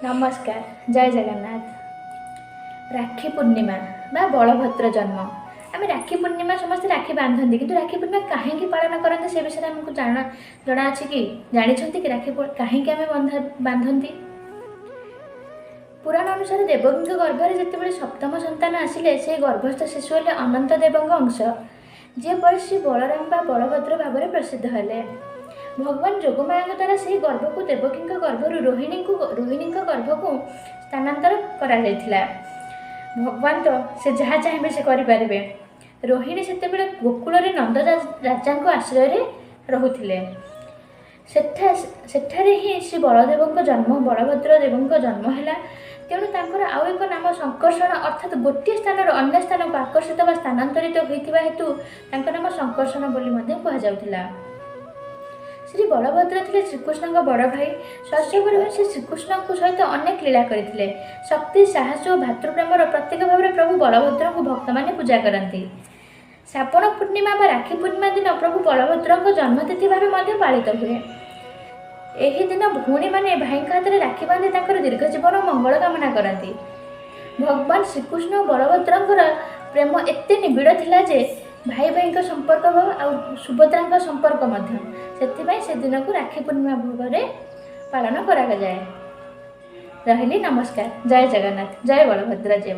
नमस्कार। जय जगन्नाथ। राखी पूर्णिमा बा बलभद्र जन्म। आम राखी पूर्णिमा समस्त राखी बांधती कि राखी पूर्णिमा कहीं पालन करते से विषय आमको जना अच्छी कि जानते कि राखी कहीं आम बांधती। पुराण अनुसार देवकी गर्भर जिते सप्तम संतान आसिले से गर्भस्थ शिशु हेले अनंत देवଙ୍କ अंश जेपरी श्री बलराम बा बलभद्र भाव में प्रसिद्ध हेले। भगवान जोगमाया द्वारा से गर्भ को देवकी गर्भर रोहिणी गर्भ को स्थानांतर करा जायथिला। भगवान तो से जहाँ चाहिए से करें। रोहिणी से गोकुल नंद राजा आश्रय रुले। सेठारे ही श्री बलदेव जन्म बलभद्र देव जन्म है। तेणु तांकर आउ एक नाम संकर्षण अर्थात गोटे स्थान अन्य स्थान को आकर्षित व स्थानांतरित होता हेतु नाम संकर्षण बोली कहुला। श्री बलभद्र थे श्रीकृष्ण बड़ भाई। शैशव से श्रीकृष्ण सहित अनेक लीला करते। शक्ति साहस और भातृप्रेमर प्रतीक भाव में प्रभु बलभद्र को भक्त मैंने पूजा करती। श्रावण पूर्णिमा व राखी पूर्णिमा दिन प्रभु बलभद्र जन्मतिथि भाव पालित हुए। यही दिन भौणी मैंने भाई हाथ में राखी बांधि दीर्घ जीवन और मंगल कामना करती। भगवान श्रीकृष्ण और बलभद्र प्रेम एत निबिड़ थिला जे भाई भाई संपर्क आ सुभद्रा संपर्क से दिन को राखी पूर्णिमा भाव में पालन करा जाए। रही नमस्कार। जय जगन्नाथ। जय बलभद्र। जय।